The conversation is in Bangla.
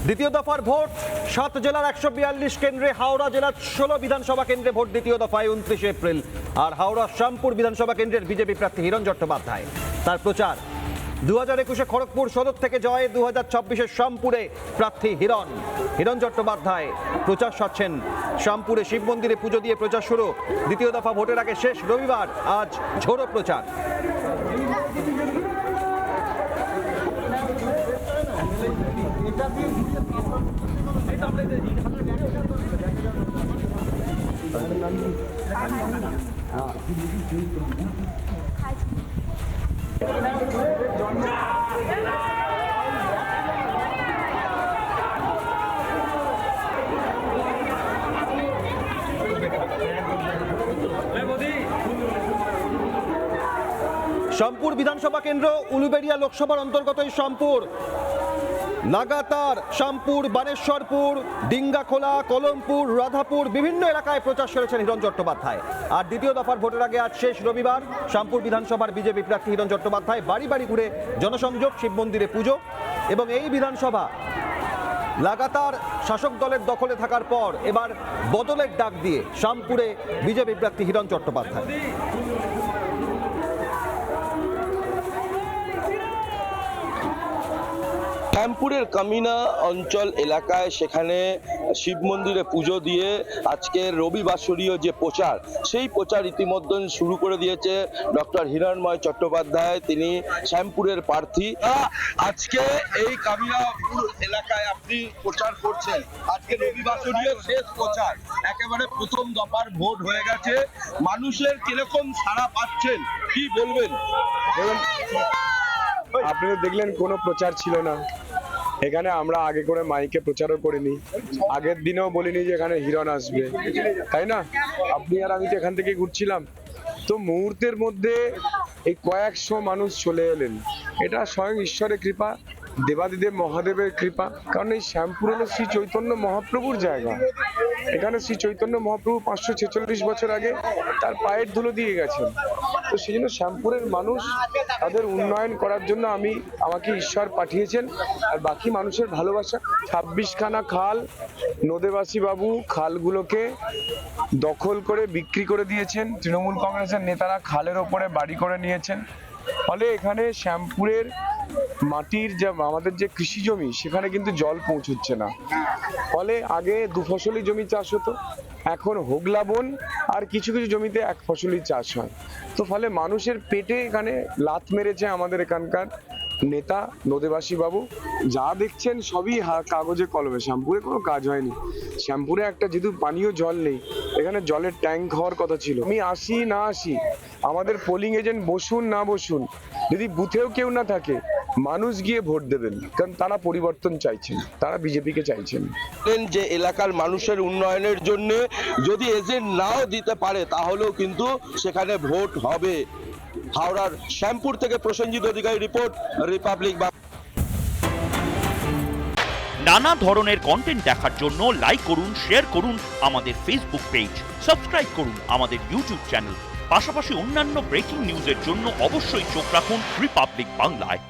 দ্বিতীয় দফার ভোট 7 জেলার 142 কেন্দ্রে, হাওড়া জেলার 16 বিধানসভা কেন্দ্রে ভোট দ্বিতীয় দফায় 29 এপ্রিল। আর হাওড়া শ্যামপুর বিধানসভা কেন্দ্রের বিজেপি প্রার্থী হিরণ চট্টোপাধ্যায় তার প্রচার। 2021-এ খড়গপুর সদর থেকে জয়, 2024-এ শ্যামপুরে প্রার্থী হিরণ চট্টোপাধ্যায় প্রচার সারছেন। শ্যামপুরে শিব মন্দিরে পুজো দিয়ে প্রচার শুরু। দ্বিতীয় দফা ভোটের আগে শেষ রবিবার, আজ ঝোড়ো প্রচার। শ্যামপুর বিধানসভা কেন্দ্র উলুবেড়িয়া লোকসভার অন্তর্গত এই শ্যামপুর। লাগাতার শ্যামপুর, বানেশ্বরপুর, ডিঙ্গাখোলা, কলমপুর, রাধাপুর বিভিন্ন এলাকায় প্রচার সেরেছেন হিরণ চট্টোপাধ্যায়। আর দ্বিতীয় দফার ভোটের আগে আজ শেষ রবিবার, শ্যামপুর বিধানসভার বিজেপি প্রার্থী হিরণ চট্টোপাধ্যায় বাড়ি বাড়ি ঘুরে জনসংযোগ, শিব মন্দিরে পুজো। এবং এই বিধানসভা লাগাতার শাসক দলের দখলে থাকার পর এবার বদলের ডাক দিয়ে শ্যামপুরে বিজেপি প্রার্থী হিরণ চট্টোপাধ্যায়। শ্যামপুরের কামিনা অঞ্চল এলাকায় সেখানে শিব মন্দিরে পুজো দিয়ে আজকে রবিবাসরীয় যে প্রচার, সেই প্রচার ইতিমধ্যে শুরু করে দিয়েছে ডক্টর হিরণময় চট্টোপাধ্যায়। তিনি শ্যামপুরের প্রার্থী। আজকে এই কামিনাপুর এলাকায় আপনি প্রচার করছেন, আজকে রবিবাসরীয় শেষ প্রচার, একেবারে প্রথম দফার ভোট হয়ে গেছে। মানুষের কিরকম সাড়া পাচ্ছেন, কি বলবেন? আপনি তো দেখলেন কোনো প্রচার ছিল না এখানে। আমরা আগে করে মাইকে প্রচারও করিনি, আগের দিনেও বলিনি যে এখানে হিরণ আসবে, তাই না? আপনি আর আমি তো এখান থেকে ঘুরছিলাম, তো মুহূর্তের মধ্যে এই কয়েকশো মানুষ চলে এলেন। এটা স্বয়ং ঈশ্বরের কৃপা, দেবাদিদেব মহাদেবের কৃপা। কারণ এই শ্যামপুর হলো শ্রী চৈতন্য মহাপ্রভুর জায়গা। এখানে শ্রী চৈতন্য মহাপ্রভু 546 বছর আগে তার পায়ের ধুলো দিয়ে গেছেন। তো সেই জন্য শ্যামপুরের মানুষ তাদের উন্নয়ন করার জন্য আমাকে ঈশ্বর পাঠিয়েছেন। আর বাকি মানুষের ভালোবাসা। 26খানা খাল নদেবাসী বাবু খালগুলোকে দখল করে বিক্রি করে দিয়েছেন। তৃণমূল কংগ্রেসের নেতারা খালের ওপরে বাড়ি করে নিয়েছেন। ফলে এখানে শ্যামপুরের মাটির যে আমাদের যে কৃষি জমি, সেখানে কিন্তু জল পৌঁছচ্ছে না। ফলে আগে 2 ফসলি জমি চাষ হতো, এখন হোগলা বন আর কিছু কিছু জমিতে 1 ফসলি চাষ হয়। তো ফলে মানুষের পেটে এখানে লাত মেরেছে আমাদের এখানকার নেতা নদেবাসী বাবু। যা দেখছেন সবই কাগজে কলমে, শ্যামপুরে কোনো কাজ হয়নি। শ্যামপুরে একটা যেহেতু পানীয় জল নেই, এখানে জলের ট্যাঙ্ক হওয়ার কথা ছিল। আমি আসি না আসি, আমাদের পোলিং এজেন্ট বসুন না বসুন, যদি বুথেও কেউ না থাকে, মানুষ গিয়ে ভোট দেবেন। কারণ তারা পরিবর্তন চাইছেন, তারা বিজেপিকে চাইছেন। যে এলাকার মানুষের উন্নয়নের জন্য যদি এজেন্ট নাও দিতে পারে, তাহলেও কিন্তু সেখানে ভোট হবে। হাওড়ার শ্যামপুর থেকে প্রসেনজিৎ অধিকারী রিপোর্ট, রিপাবলিক বাংলা। নানা ধরনের কন্টেন্ট দেখার জন্য লাইক করুন, শেয়ার করুন আমাদের ফেসবুক পেজ, সাবস্ক্রাইব করুন আমাদের ইউটিউব চ্যানেল। পাশাপাশি অন্যান্য ব্রেকিং নিউজের জন্য অবশ্যই চোখ রাখুন রিপাবলিক বাংলায়।